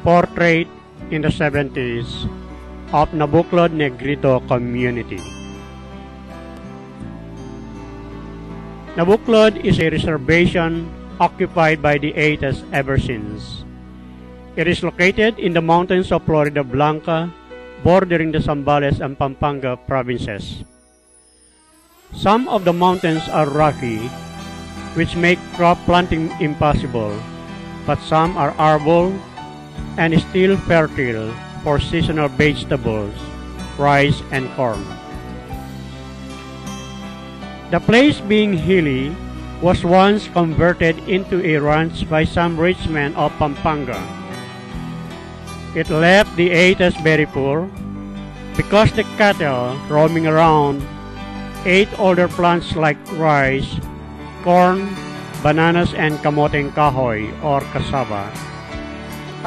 Portrait in the 70s of Nabuclod Negrito community. Nabuclod is a reservation occupied by the Aetas ever since. It is located in the mountains of Floridablanca, bordering the Zambales and Pampanga provinces. Some of the mountains are rocky, which make crop planting impossible, but some are arable and still fertile for seasonal vegetables, rice and corn. The place, being hilly, was once converted into a ranch by some rich men of Pampanga. It left the Aetas very poor because the cattle roaming around ate older plants like rice, corn, bananas, and kamoteng kahoy or cassava.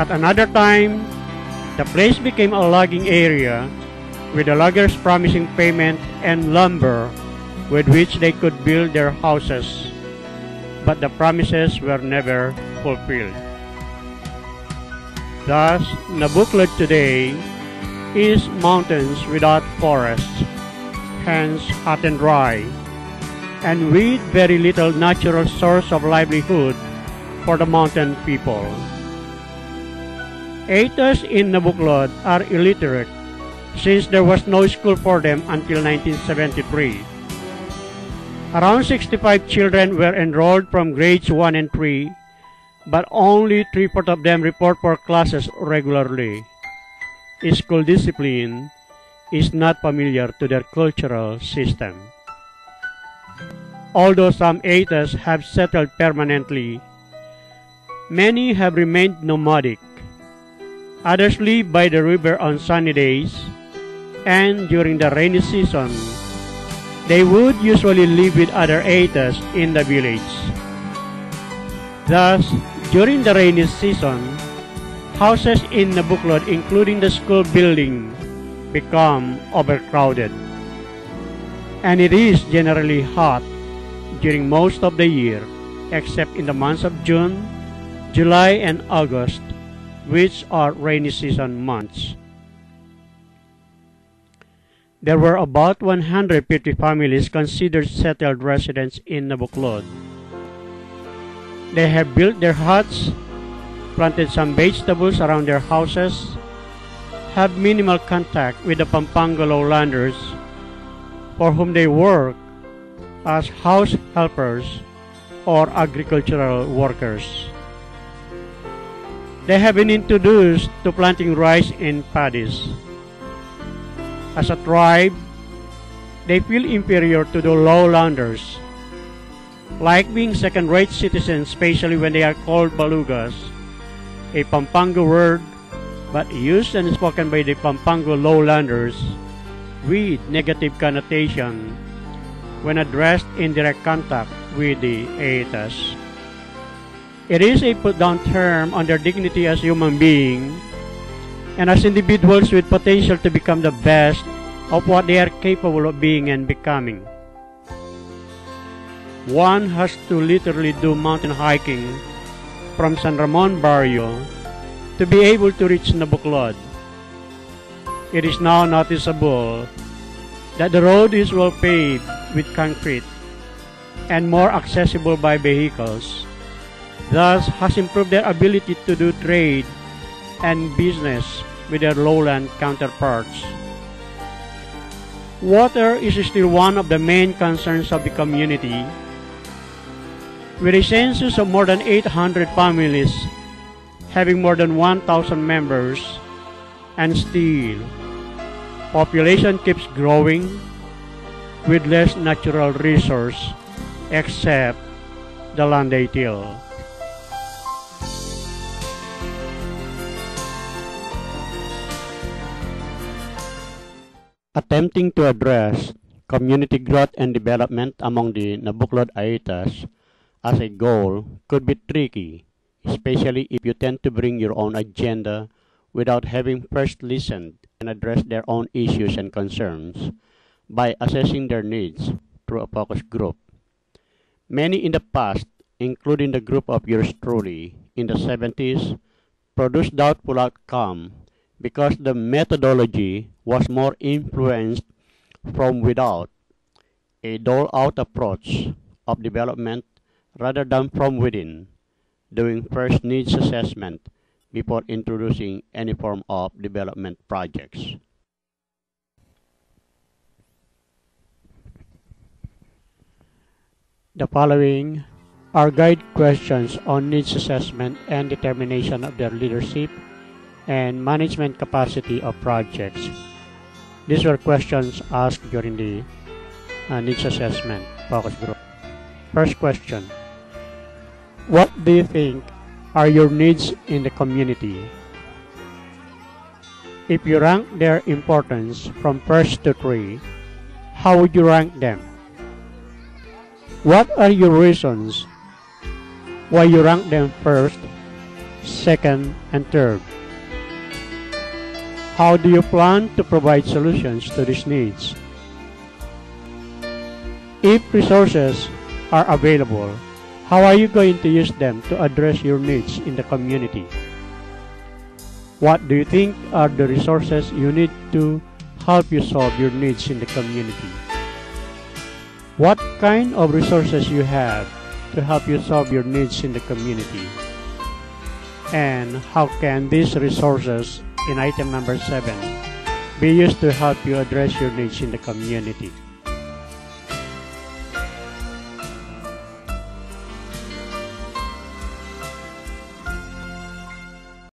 At another time, the place became a logging area with the loggers promising payment and lumber with which they could build their houses, but the promises were never fulfilled. Thus, Nabuclod today is mountains without forests, hence hot and dry, and with very little natural source of livelihood for the mountain people. Aetas in Nabuclod are illiterate since there was no school for them until 1973. Around 65 children were enrolled from grades 1 and 3, but only 3/4 of them report for classes regularly. School discipline is not familiar to their cultural system. Although some Aetas have settled permanently, many have remained nomadic. Others live by the river on sunny days, and during the rainy season, they would usually live with other Aetas in the village. Thus, during the rainy season, houses in Nabuclod, including the school building, become overcrowded. And it is generally hot during most of the year, except in the months of June, July, and August, which are rainy season months. There were about 150 families considered settled residents in Nabuclod. They have built their huts, planted some vegetables around their houses, have minimal contact with the Pampanga lowlanders, for whom they work as house helpers or agricultural workers. They have been introduced to planting rice in paddies. As a tribe, they feel inferior to the lowlanders, like being second-rate citizens, especially when they are called balugas, a Pampanga word but used and spoken by the Pampanga lowlanders with negative connotation when addressed in direct contact with the Aetas. It is a put-down term on their dignity as human beings and as individuals with potential to become the best of what they are capable of being and becoming. One has to literally do mountain hiking from San Ramon Barrio to be able to reach Nabuclod. It is now noticeable that the road is well paved with concrete and more accessible by vehicles, thus has improved their ability to do trade and business with their lowland counterparts. Water is still one of the main concerns of the community, with a census of more than 800 families having more than 1,000 members, and still, population keeps growing with less natural resource except the land they till. Attempting to address community growth and development among the Nabuclod Aetas as a goal could be tricky, especially if you tend to bring your own agenda without having first listened and addressed their own issues and concerns by assessing their needs through a focus group. Many in the past, including the group of yours truly in the 70s, produced doubtful outcome because the methodology was more influenced from without, a dole-out approach of development rather than from within, doing first needs assessment before introducing any form of development projects. The following are guide questions on needs assessment and determination of their leadership and management capacity of projects. These were questions asked during the needs assessment focus group. First question: what do you think are your needs in the community? If you rank their importance from first to 3, how would you rank them? What are your reasons why you rank them first, second, and third? How do you plan to provide solutions to these needs? If resources are available, how are you going to use them to address your needs in the community? What do you think are the resources you need to help you solve your needs in the community? What kind of resources you have to help you solve your needs in the community? And how can these resources in item number 7 be used to help you address your needs in the community?